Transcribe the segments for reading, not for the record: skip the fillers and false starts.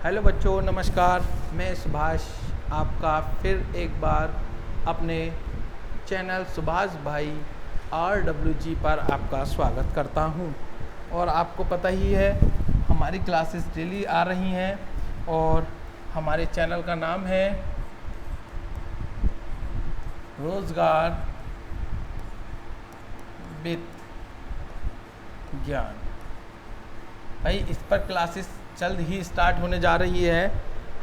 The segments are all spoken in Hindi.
हेलो बच्चों, नमस्कार। मैं सुभाष आपका फिर एक बार अपने चैनल सुभाष भाई RWG पर आपका स्वागत करता हूं। और आपको पता ही है हमारी क्लासेस डेली आ रही हैं और हमारे चैनल का नाम है रोज़गार विद ज्ञान। भाई इस पर क्लासेस जल्द ही स्टार्ट होने जा रही है।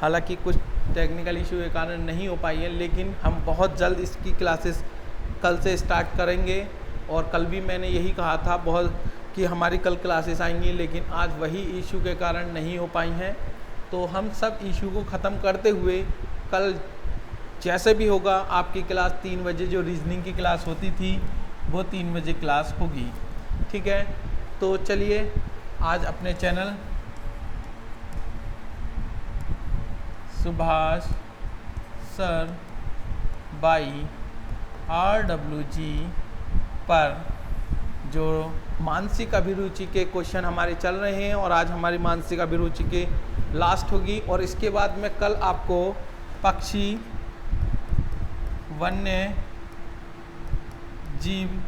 हालांकि कुछ टेक्निकल इशू के कारण नहीं हो पाई है, लेकिन हम बहुत जल्द इसकी क्लासेस कल से स्टार्ट करेंगे। और कल भी मैंने यही कहा था बहुत कि हमारी कल क्लासेस आएंगी, लेकिन आज वही इशू के कारण नहीं हो पाई हैं। तो हम सब इशू को ख़त्म करते हुए कल जैसे भी होगा आपकी क्लास 3 बजे जो रीजनिंग की क्लास होती थी वो 3 बजे क्लास होगी। ठीक है, तो चलिए आज अपने channel Subhash sir by RWG पर जो मानसिक अभिरुचि के क्वेश्चन हमारे चल रहे हैं, और आज हमारी मानसिक अभिरुचि के लास्ट होगी। और इसके बाद मैं कल आपको पक्षी, वन्य जीव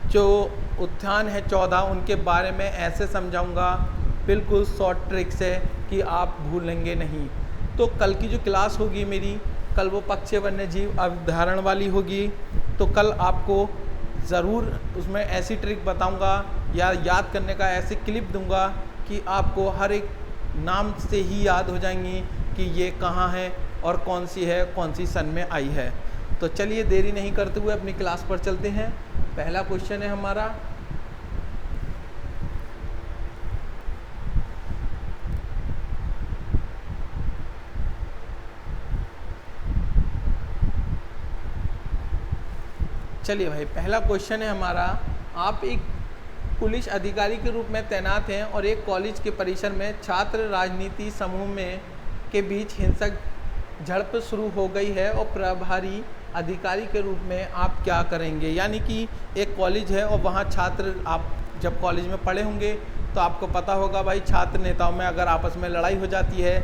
जो उद्यान है 14 उनके बारे में ऐसे समझाऊंगा बिल्कुल शॉर्ट ट्रिक से कि आप भूलेंगे नहीं। तो कल की जो क्लास होगी मेरी, कल वो पक्षी वन्य जीव अवधारण वाली होगी। तो कल आपको ज़रूर उसमें ऐसी ट्रिक बताऊंगा या याद करने का ऐसी क्लिप दूंगा कि आपको हर एक नाम से ही याद हो जाएंगी कि ये कहाँ है और कौन सी है, कौन सी सन में आई है। तो चलिए देरी नहीं करते हुए अपनी क्लास पर चलते हैं। पहला क्वेश्चन है हमारा, चलिए भाई पहला क्वेश्चन है हमारा, आप एक पुलिस अधिकारी के रूप में तैनात हैं और एक कॉलेज के परिसर में छात्र राजनीति समूह में के बीच हिंसक झड़प शुरू हो गई है और प्रभारी अधिकारी के रूप में आप क्या करेंगे। यानी कि एक कॉलेज है और वहाँ छात्र, आप जब कॉलेज में पढ़े होंगे तो आपको पता होगा भाई छात्र नेताओं में अगर आपस में लड़ाई हो जाती है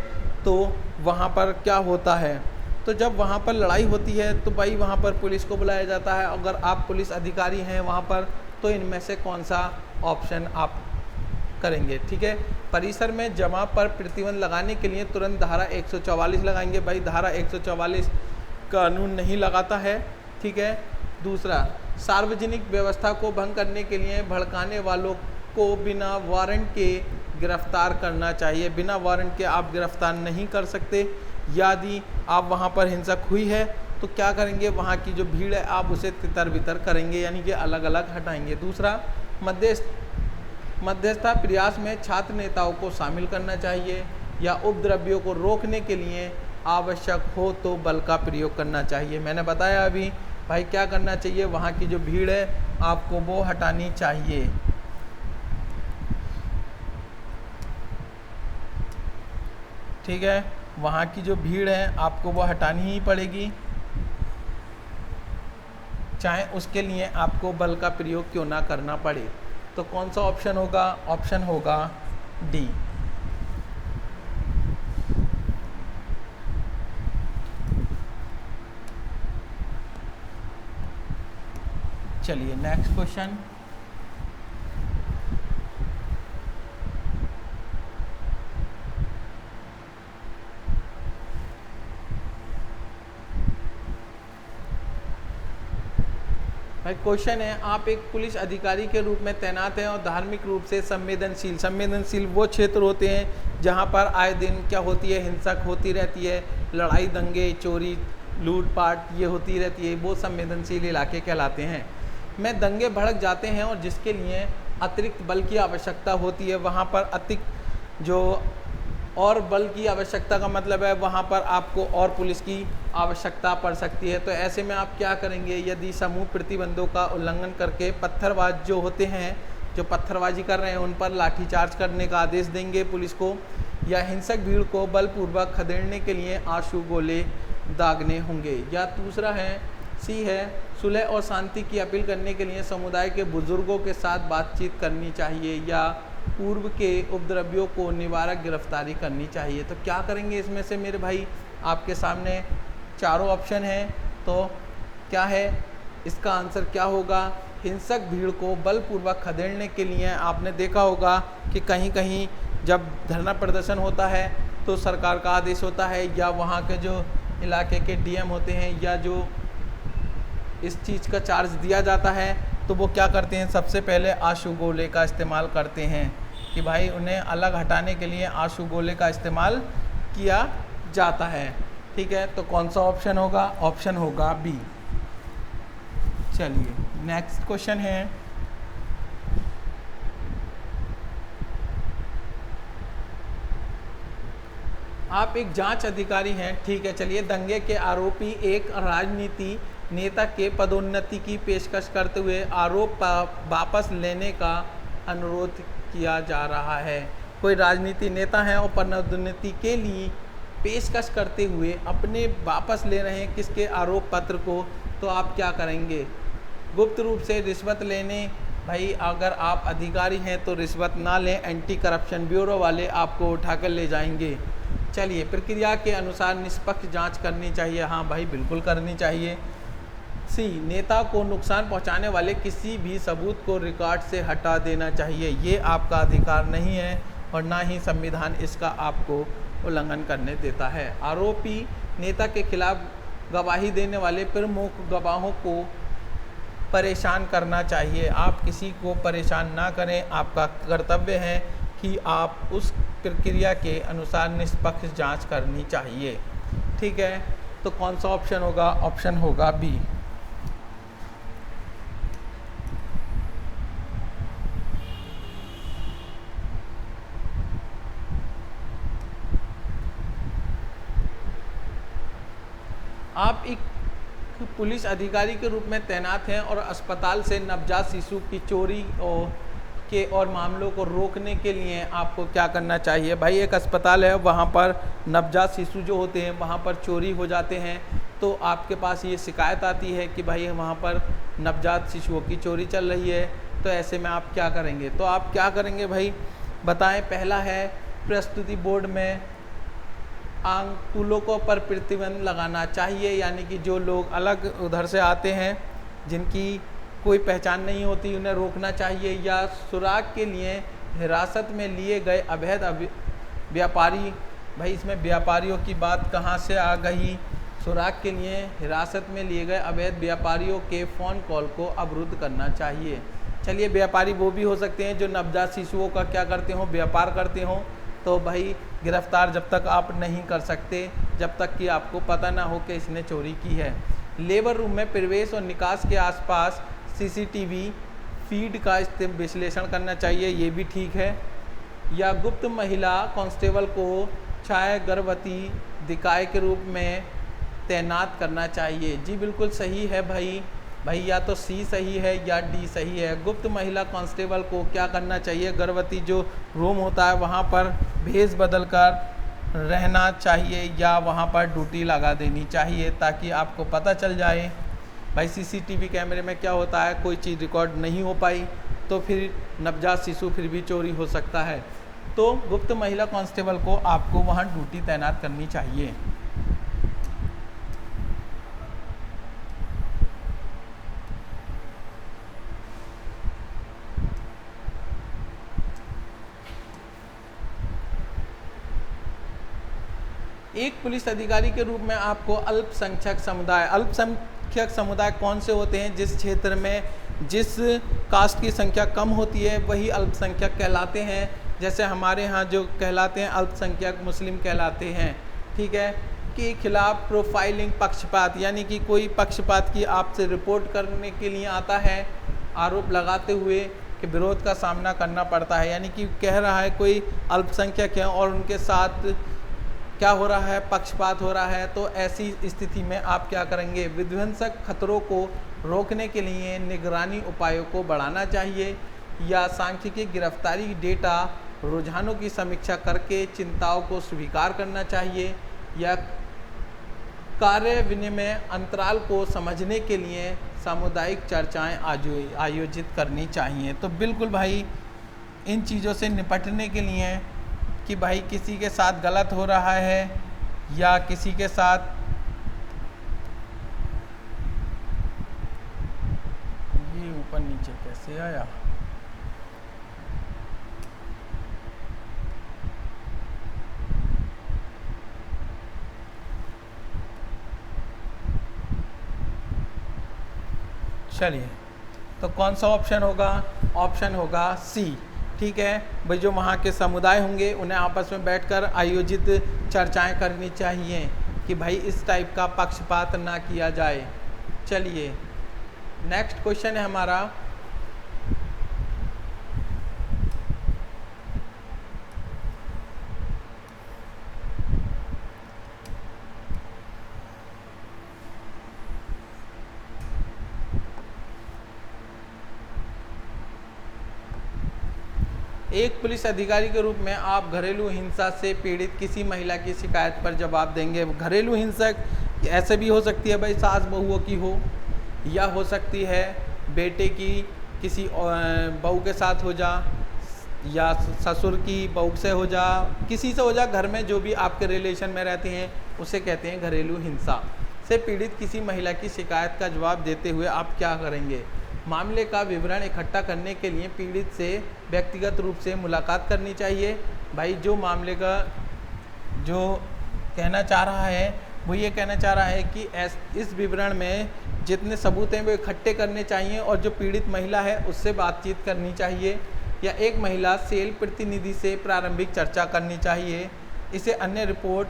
तो वहाँ पर क्या होता है। तो जब वहाँ पर लड़ाई होती है तो भाई वहाँ पर पुलिस को बुलाया जाता है। अगर आप पुलिस अधिकारी हैं वहाँ पर तो इनमें से कौन सा ऑप्शन आप करेंगे। ठीक है, परिसर में जमा पर प्रतिबंध लगाने के लिए तुरंत धारा 144 लगाएंगे। भाई धारा 144 कानून नहीं लगाता है। ठीक है, दूसरा, सार्वजनिक व्यवस्था को भंग करने के लिए भड़काने वालों को बिना वारंट के गिरफ्तार करना चाहिए। बिना वारंट के आप गिरफ्तार नहीं कर सकते। यदि आप वहाँ पर हिंसक हुई है तो क्या करेंगे, वहाँ की जो भीड़ है आप उसे तितर बितर करेंगे, यानी कि अलग अलग हटाएंगे। दूसरा, मध्यस्थता प्रयास में छात्र नेताओं को शामिल करना चाहिए या उपद्रवियों को रोकने के लिए आवश्यक हो तो बल का प्रयोग करना चाहिए। मैंने बताया अभी भाई क्या करना चाहिए, वहाँ की जो भीड़ है आपको वो हटानी चाहिए। ठीक है, वहाँ की जो भीड़ है आपको वो हटानी ही पड़ेगी, चाहे उसके लिए आपको बल का प्रयोग क्यों ना करना पड़े। तो कौन सा ऑप्शन होगा, ऑप्शन होगा डी। चलिए नेक्स्ट क्वेश्चन, भाई क्वेश्चन है, आप एक पुलिस अधिकारी के रूप में तैनात हैं और धार्मिक रूप से संवेदनशील वो क्षेत्र होते हैं जहां पर आए दिन क्या होती है, हिंसक होती रहती है, लड़ाई, दंगे, चोरी, लूटपाट ये होती रहती है, वो संवेदनशील इलाके कहलाते हैं। में दंगे भड़क जाते हैं और जिसके लिए अतिरिक्त बल की आवश्यकता होती है, वहाँ पर अतिरिक्त जो और बल की आवश्यकता का मतलब है वहाँ पर आपको और पुलिस की आवश्यकता पड़ सकती है। तो ऐसे में आप क्या करेंगे, यदि समूह प्रतिबंधों का उल्लंघन करके पत्थरबाज जो होते हैं, जो पत्थरबाजी कर रहे हैं, उन पर लाठीचार्ज करने का आदेश देंगे पुलिस को, या हिंसक भीड़ को बलपूर्वक खदेड़ने के लिए आंसू गोले दागने होंगे। या दूसरा है, सी है, सुलह और शांति की अपील करने के लिए समुदाय के बुजुर्गों के साथ बातचीत करनी चाहिए, या पूर्व के उपद्रवियों को निवारक गिरफ्तारी करनी चाहिए। तो क्या करेंगे इसमें से मेरे भाई, आपके सामने चारों ऑप्शन हैं, तो क्या है इसका आंसर क्या होगा? हिंसक भीड़ को बलपूर्वक खदेड़ने के लिए आपने देखा होगा कि कहीं कहीं जब धरना प्रदर्शन होता है तो सरकार का आदेश होता है, या वहाँ के जो इलाके के डीएम होते हैं या जो इस चीज़ का चार्ज दिया जाता है, तो वो क्या करते हैं, सबसे पहले आंसू गोले का इस्तेमाल करते हैं कि भाई उन्हें अलग हटाने के लिए आंसू गोले का इस्तेमाल किया जाता है। ठीक है, तो कौन सा ऑप्शन होगा? ऑप्शन होगा बी। चलिए नेक्स्ट क्वेश्चन है, आप एक जांच अधिकारी हैं, ठीक है, चलिए, दंगे के आरोपी एक राजनीति नेता के पदोन्नति की पेशकश करते हुए आरोप वापस लेने का अनुरोध किया जा रहा है। कोई राजनीति नेता है और पदोन्नति के लिए पेशकश करते हुए अपने वापस ले रहे हैं किसके? आरोप पत्र को। तो आप क्या करेंगे? गुप्त रूप से रिश्वत लेने, भाई अगर आप अधिकारी हैं तो रिश्वत ना लें, एंटी करप्शन ब्यूरो वाले आपको उठाकर ले जाएंगे। चलिए, प्रक्रिया के अनुसार निष्पक्ष जांच करनी चाहिए, हाँ भाई बिल्कुल करनी चाहिए। सी, नेता को नुकसान पहुंचाने वाले किसी भी सबूत को रिकॉर्ड से हटा देना चाहिए, ये आपका अधिकार नहीं है और ना ही संविधान इसका आपको उल्लंघन करने देता है। आरोपी नेता के खिलाफ गवाही देने वाले प्रमुख गवाहों को परेशान करना चाहिए। आप किसी को परेशान ना करें, आपका कर्तव्य है कि आप उस प्रक्रिया के अनुसार निष्पक्ष जांच करनी चाहिए। ठीक है, तो कौन सा ऑप्शन होगा? ऑप्शन होगा बी। आप एक पुलिस अधिकारी के रूप में तैनात हैं और अस्पताल से नवजात शिशु की चोरी और मामलों को रोकने के लिए आपको क्या करना चाहिए? भाई एक अस्पताल है, वहाँ पर नवजात शिशु जो होते हैं वहाँ पर चोरी हो जाते हैं, तो आपके पास ये शिकायत आती है कि भाई वहाँ पर नवजात शिशुओं की चोरी चल रही है, तो ऐसे में आप क्या करेंगे? तो आप क्या करेंगे भाई बताएं। पहला है, प्रस्तुति बोर्ड में आंकुलों को पर प्रतिबंध लगाना चाहिए, यानी कि जो लोग अलग उधर से आते हैं जिनकी कोई पहचान नहीं होती उन्हें रोकना चाहिए। या सुराग के लिए हिरासत में लिए गए अवैध व्यापारी, भाई इसमें व्यापारियों की बात कहाँ से आ गई? सुराग के लिए हिरासत में लिए गए अवैध व्यापारियों के फ़ोन कॉल को अवरुद्ध करना चाहिए। चलिए, व्यापारी वो भी हो सकते हैं जो नवजात शिशुओं का क्या करते हों, व्यापार करते हों, तो भाई गिरफ्तार जब तक आप नहीं कर सकते जब तक कि आपको पता ना हो कि इसने चोरी की है। लेबर रूम में प्रवेश और निकास के आसपास सीसीटीवी फीड का विश्लेषण करना चाहिए, ये भी ठीक है। या गुप्त महिला कांस्टेबल को छाया गर्भवती दिखाए के रूप में तैनात करना चाहिए। जी बिल्कुल सही है भाई, या तो सी सही है या डी सही है। गुप्त महिला कांस्टेबल को क्या करना चाहिए? गर्भवती जो रूम होता है वहाँ पर भेष बदल कर रहना चाहिए या वहाँ पर ड्यूटी लगा देनी चाहिए, ताकि आपको पता चल जाए। भाई सीसीटीवी कैमरे में क्या होता है, कोई चीज़ रिकॉर्ड नहीं हो पाई तो फिर नवजात शिशु फिर भी चोरी हो सकता है। तो गुप्त महिला कांस्टेबल को आपको वहाँ ड्यूटी तैनात करनी चाहिए। एक पुलिस अधिकारी के रूप में आपको अल्पसंख्यक समुदाय कौन से होते हैं? जिस क्षेत्र में जिस कास्ट की संख्या कम होती है वही अल्पसंख्यक कहलाते हैं। जैसे हमारे यहाँ जो कहलाते हैं अल्पसंख्यक मुस्लिम कहलाते हैं, ठीक है। के खिलाफ प्रोफाइलिंग, पक्षपात, यानी कि कोई पक्षपात की आपसे रिपोर्ट करने के लिए आता है आरोप लगाते हुए कि विरोध का सामना करना पड़ता है, यानी कि कह रहा है कोई अल्पसंख्यक है और उनके साथ क्या हो रहा है, पक्षपात हो रहा है। तो ऐसी स्थिति में आप क्या करेंगे? विध्वंसक खतरों को रोकने के लिए निगरानी उपायों को बढ़ाना चाहिए या सांख्यिकी गिरफ्तारी डेटा रुझानों की समीक्षा करके चिंताओं को स्वीकार करना चाहिए या कार्य विनिमय अंतराल को समझने के लिए सामुदायिक चर्चाएं आयोजित करनी चाहिए। तो बिल्कुल भाई इन चीज़ों से निपटने के लिए कि भाई किसी के साथ गलत हो रहा है या किसी के साथ ये ऊपर नीचे कैसे आया, चलिए तो कौन सा ऑप्शन होगा, ऑप्शन होगा सी। ठीक है भाई, जो वहाँ के समुदाय होंगे उन्हें आपस में बैठकर आयोजित चर्चाएं करनी चाहिए कि भाई इस टाइप का पक्षपात ना किया जाए। चलिए नेक्स्ट क्वेश्चन है हमारा, एक पुलिस अधिकारी के रूप में आप घरेलू हिंसा से पीड़ित किसी महिला की शिकायत पर जवाब देंगे। घरेलू हिंसा ऐसे भी हो सकती है भाई, सास बहुओं की हो, या हो सकती है बेटे की किसी बहू के साथ हो जा, या ससुर की बहू से हो जा, किसी से हो जा, घर में जो भी आपके रिलेशन में रहते हैं उसे कहते हैं घरेलू हिंसा। से पीड़ित किसी महिला की शिकायत का जवाब देते हुए आप क्या करेंगे। मामले का विवरण इकट्ठा करने के लिए पीड़ित से व्यक्तिगत रूप से मुलाकात करनी चाहिए। भाई जो मामले का जो कहना चाह रहा है वो ये कहना चाह रहा है कि इस विवरण में जितने सबूत हैं वो इकट्ठे करने चाहिए और जो पीड़ित महिला है उससे बातचीत करनी चाहिए, या एक महिला सेल प्रतिनिधि से प्रारंभिक चर्चा करनी चाहिए। इसे अन्य रिपोर्ट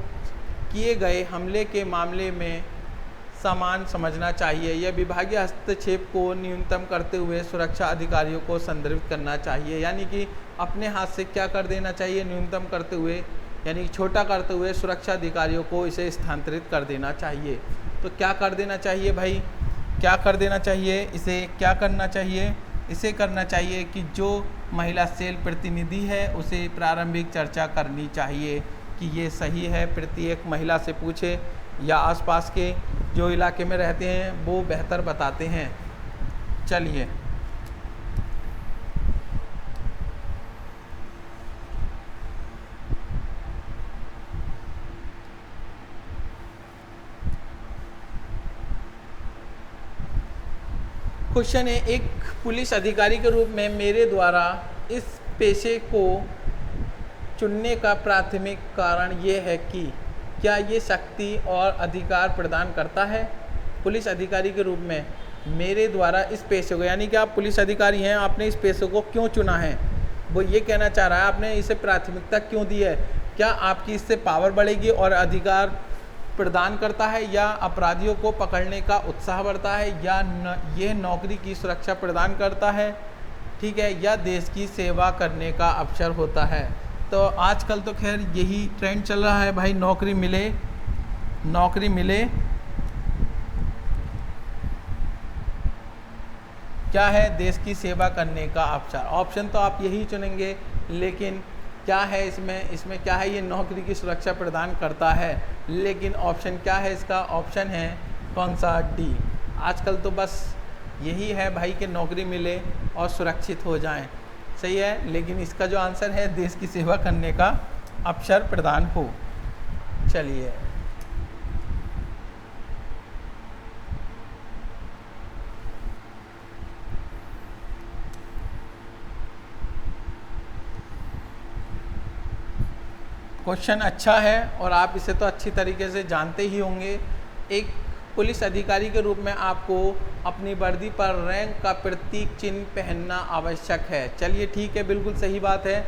किए गए हमले के मामले में समान समझना चाहिए। यह विभागीय हस्तक्षेप को न्यूनतम करते हुए सुरक्षा अधिकारियों को संदर्भित करना चाहिए। यानी कि अपने हाथ से क्या कर देना चाहिए, न्यूनतम करते हुए, यानी कि छोटा करते हुए सुरक्षा अधिकारियों को इसे स्थानांतरित कर देना चाहिए। तो क्या कर देना चाहिए भाई, क्या कर देना चाहिए, इसे क्या करना चाहिए, इसे करना चाहिए कि जो महिला सेल प्रतिनिधि है उसे प्रारंभिक चर्चा करनी चाहिए कि ये सही है। प्रत्येक महिला से पूछे या आसपास के जो इलाके में रहते हैं वो बेहतर बताते हैं। चलिए क्वेश्चन है, एक पुलिस अधिकारी के रूप में मेरे द्वारा इस पेशे को चुनने का प्राथमिक कारण ये है कि क्या ये शक्ति और अधिकार प्रदान करता है। पुलिस अधिकारी के रूप में मेरे द्वारा इस पेशे को, यानी कि आप पुलिस अधिकारी हैं, आपने इस पेशे को क्यों चुना है, वो ये कहना चाह रहा है आपने इसे प्राथमिकता क्यों दी है। क्या आपकी इससे पावर बढ़ेगी और अधिकार प्रदान करता है, या अपराधियों को पकड़ने का उत्साह बढ़ता है, या यह नौकरी की सुरक्षा प्रदान करता है, ठीक है, या देश की सेवा करने का अवसर होता है। तो आजकल तो खैर यही ट्रेंड चल रहा है भाई, नौकरी मिले, नौकरी मिले क्या है, देश की सेवा करने का अवसर। ऑप्शन तो आप यही चुनेंगे, लेकिन क्या है इसमें क्या है, ये नौकरी की सुरक्षा प्रदान करता है, लेकिन ऑप्शन क्या है इसका, ऑप्शन है कौन सा, डी। आजकल तो बस यही है भाई कि नौकरी मिले और सुरक्षित हो जाएं, सही है, लेकिन इसका जो आंसर है देश की सेवा करने का अवसर प्रदान हो। चलिए क्वेश्चन अच्छा है और आप इसे तो अच्छी तरीके से जानते ही होंगे। एक पुलिस अधिकारी के रूप में आपको अपनी वर्दी पर रैंक का प्रतीक चिन्ह पहनना आवश्यक है। चलिए ठीक है, बिल्कुल सही बात है।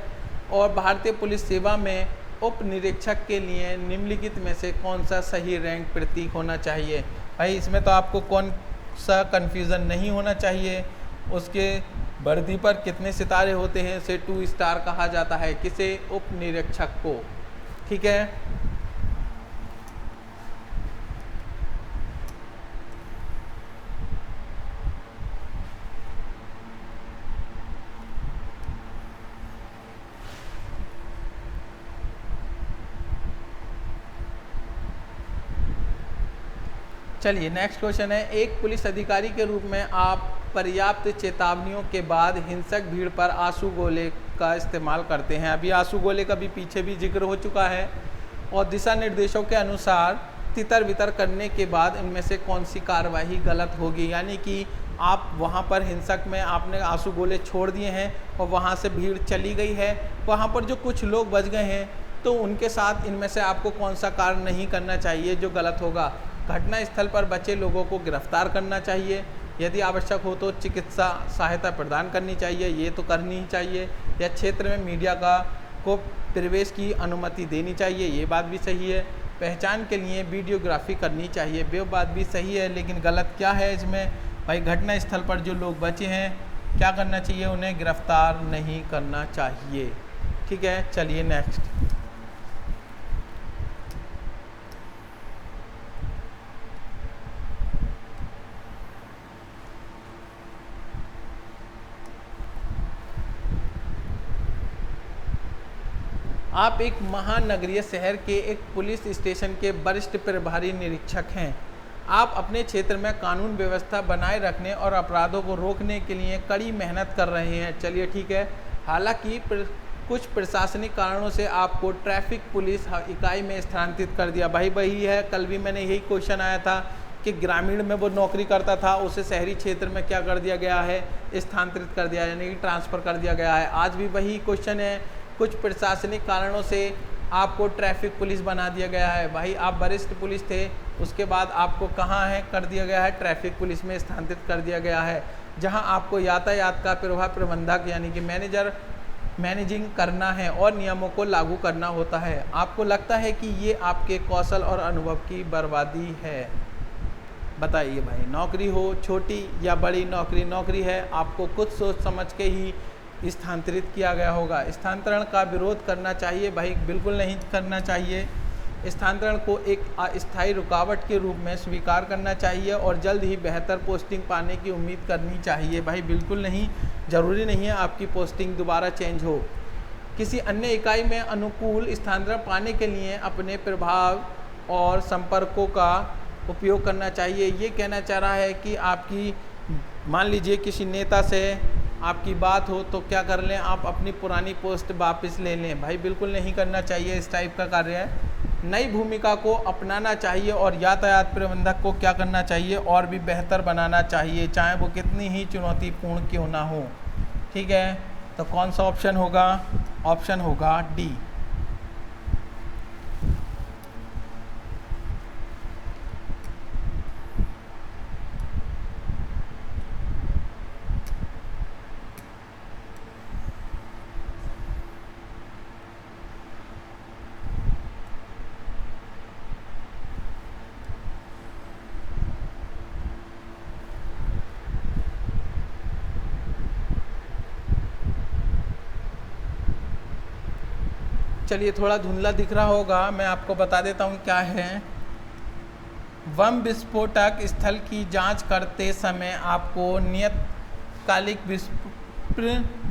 और भारतीय पुलिस सेवा में उप निरीक्षक के लिए निम्नलिखित में से कौन सा सही रैंक प्रतीक होना चाहिए। भाई इसमें तो आपको कौन सा कन्फ्यूज़न नहीं होना चाहिए। उसके वर्दी पर कितने सितारे होते हैं, उसे 2 स्टार कहा जाता है, किसे, उप निरीक्षक को, ठीक है। चलिए नेक्स्ट क्वेश्चन है, एक पुलिस अधिकारी के रूप में आप पर्याप्त चेतावनियों के बाद हिंसक भीड़ पर आंसू गोले का इस्तेमाल करते हैं। अभी आंसू गोले का भी पीछे भी जिक्र हो चुका है। और दिशा निर्देशों के अनुसार तितर बितर करने के बाद इनमें से कौन सी कार्यवाही गलत होगी, यानी कि आप वहाँ पर हिंसक में आपने आंसू गोले छोड़ दिए हैं और वहाँ से भीड़ चली गई है, वहाँ पर जो कुछ लोग बच गए हैं, तो उनके साथ इनमें से आपको कौन सा कार्य नहीं करना चाहिए जो गलत होगा। घटना स्थल पर बचे लोगों को गिरफ्तार करना चाहिए, यदि आवश्यक हो तो चिकित्सा सहायता प्रदान करनी चाहिए, ये तो करनी ही चाहिए, या क्षेत्र में मीडिया को प्रवेश की अनुमति देनी चाहिए, ये बात भी सही है। पहचान के लिए वीडियोग्राफी करनी चाहिए, वो बात भी सही है। लेकिन गलत क्या है इसमें भाई, घटना स्थल पर जो लोग बचे हैं क्या करना चाहिए, उन्हें गिरफ्तार नहीं करना चाहिए। ठीक है, चलिए नेक्स्ट। आप एक महानगरीय शहर के एक पुलिस स्टेशन के वरिष्ठ प्रभारी निरीक्षक हैं। आप अपने क्षेत्र में कानून व्यवस्था बनाए रखने और अपराधों को रोकने के लिए कड़ी मेहनत कर रहे हैं। चलिए ठीक है। हालांकि कुछ प्रशासनिक कारणों से आपको ट्रैफिक पुलिस इकाई में स्थानांतरित कर दिया। भाई वही है, कल भी मैंने यही क्वेश्चन आया था कि ग्रामीण में वो नौकरी करता था, उसे शहरी क्षेत्र में क्या कर दिया गया है, स्थानांतरित कर दिया, यानी कि ट्रांसफ़र कर दिया गया है। आज भी वही क्वेश्चन है, कुछ प्रशासनिक कारणों से आपको ट्रैफिक पुलिस बना दिया गया है। भाई आप वरिष्ठ पुलिस थे, उसके बाद आपको कहाँ है कर दिया गया है, ट्रैफिक पुलिस में स्थानांतरित कर दिया गया है, जहां आपको यातायात का प्रवाह प्रबंधक यानी कि मैनेजिंग करना है और नियमों को लागू करना होता है। आपको लगता है कि ये आपके कौशल और अनुभव की बर्बादी है? बताइए भाई, नौकरी हो छोटी या बड़ी नौकरी है, आपको कुछ सोच समझ के ही स्थानांतरित किया गया होगा। स्थानांतरण का विरोध करना चाहिए? भाई बिल्कुल नहीं करना चाहिए। स्थानांतरण को एक अस्थायी रुकावट के रूप में स्वीकार करना चाहिए और जल्द ही बेहतर पोस्टिंग पाने की उम्मीद करनी चाहिए। भाई बिल्कुल नहीं, ज़रूरी नहीं है आपकी पोस्टिंग दोबारा चेंज हो। किसी अन्य इकाई में अनुकूल स्थानांतरण पाने के लिए अपने प्रभाव और संपर्कों का उपयोग करना चाहिए। ये कहना चाह रहा है कि आपकी, मान लीजिए किसी नेता से आपकी बात हो तो क्या कर लें, आप अपनी पुरानी पोस्ट वापस ले लें। भाई बिल्कुल नहीं करना चाहिए, इस टाइप का कार्य है। नई भूमिका को अपनाना चाहिए और यातायात प्रबंधक को क्या करना चाहिए, और भी बेहतर बनाना चाहिए, चाहे वो कितनी ही चुनौतीपूर्ण क्यों ना हो। ठीक है, तो कौन सा ऑप्शन होगा? ऑप्शन होगा डी। चलिए, थोड़ा धुंधला दिख रहा होगा, मैं आपको बता देता हूँ क्या है। बम विस्फोटक स्थल की जांच करते समय आपको नियतकालिक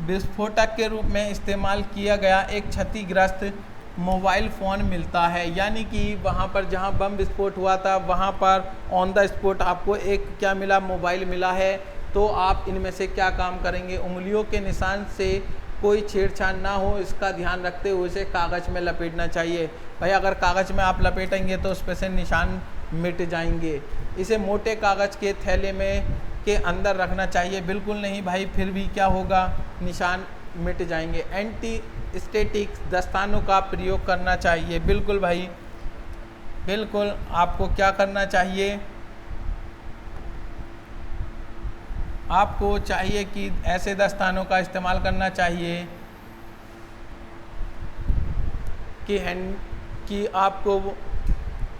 विस्फोटक के रूप में इस्तेमाल किया गया एक क्षतिग्रस्त मोबाइल फ़ोन मिलता है। यानी कि वहाँ पर जहाँ बम विस्फोट हुआ था वहाँ पर ऑन द स्पॉट आपको एक क्या मिला, मोबाइल मिला है। तो आप इनमें से क्या काम करेंगे? उंगलियों के निशान से कोई छेड़छाड़ ना हो, इसका ध्यान रखते हुए उसे कागज़ में लपेटना चाहिए। भाई अगर कागज़ में आप लपेटेंगे तो उस पर से निशान मिट जाएंगे। इसे मोटे कागज़ के थैले में के अंदर रखना चाहिए। बिल्कुल नहीं भाई, फिर भी क्या होगा, निशान मिट जाएंगे। एंटी स्टैटिक दस्तानों का प्रयोग करना चाहिए। बिल्कुल भाई, बिल्कुल आपको क्या करना चाहिए, आपको चाहिए कि ऐसे दस्तानों का इस्तेमाल करना चाहिए कि आपको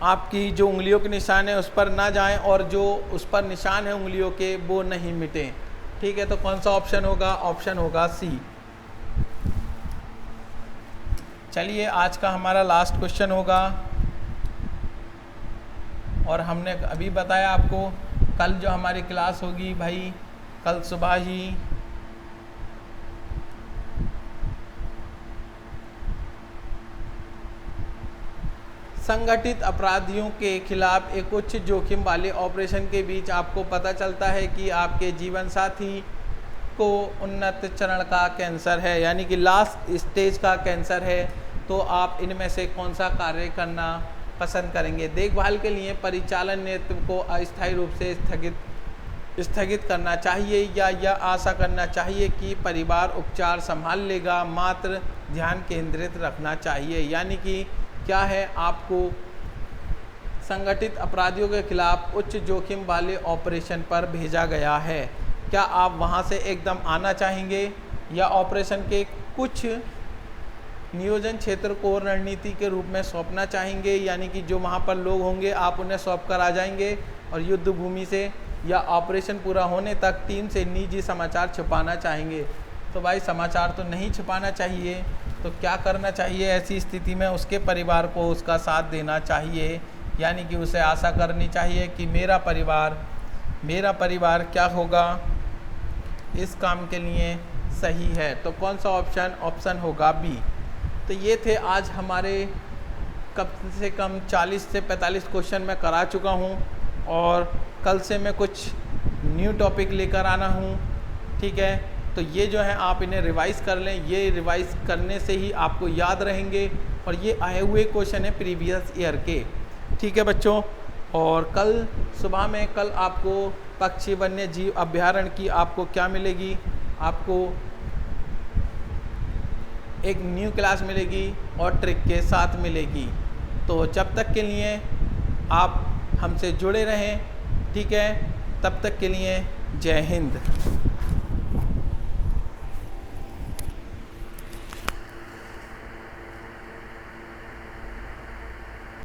आपकी जो उंगलियों के निशान है उस पर ना जाएं और जो उस पर निशान है उंगलियों के वो नहीं मिटें। ठीक है, तो कौन सा ऑप्शन होगा? ऑप्शन होगा सी। चलिए, आज का हमारा लास्ट क्वेश्चन होगा, और हमने अभी बताया आपको कल जो हमारी क्लास होगी भाई, कल सुबह ही संगठित अपराधियों के खिलाफ एक उच्च जोखिम वाले ऑपरेशन के बीच आपको पता चलता है कि आपके जीवन साथी को उन्नत चरण का कैंसर है, यानी कि लास्ट स्टेज का कैंसर है, तो आप इनमें से कौन सा कार्य करना पसंद करेंगे? देखभाल के लिए परिचालन नेतृत्व को अस्थायी रूप से स्थगित करना चाहिए, या यह आशा करना चाहिए कि परिवार उपचार संभाल लेगा, मात्र ध्यान केंद्रित रखना चाहिए। यानी कि क्या है, आपको संगठित अपराधियों के खिलाफ उच्च जोखिम वाले ऑपरेशन पर भेजा गया है। क्या आप वहां से एकदम आना चाहेंगे, या ऑपरेशन के कुछ नियोजन क्षेत्र को रणनीति के रूप में सौंपना चाहेंगे, यानी कि जो वहाँ पर लोग होंगे आप उन्हें सौंप कर आ जाएंगे और युद्ध भूमि से, या ऑपरेशन पूरा होने तक टीम से निजी समाचार छुपाना चाहेंगे? तो भाई समाचार तो नहीं छुपाना चाहिए, तो क्या करना चाहिए ऐसी स्थिति में? उसके परिवार को उसका साथ देना चाहिए, यानी कि उसे आशा करनी चाहिए कि मेरा परिवार क्या होगा, इस काम के लिए सही है। तो कौन सा ऑप्शन होगा बी। तो ये थे आज हमारे कम से कम 40 से 45 क्वेश्चन मैं करा चुका हूँ, और कल से मैं कुछ न्यू टॉपिक लेकर आना हूँ, ठीक है। तो ये जो है आप इन्हें रिवाइज़ कर लें, ये रिवाइज़ करने से ही आपको याद रहेंगे, और ये आए हुए क्वेश्चन है प्रीवियस ईयर के, ठीक है बच्चों। और कल सुबह में आपको पक्षी वन्य जीव अभ्यारण्य की आपको क्या मिलेगी, आपको एक न्यू क्लास मिलेगी और ट्रिक के साथ मिलेगी। तो जब तक के लिए आप हमसे जुड़े रहें, ठीक है, तब तक के लिए जय हिंद।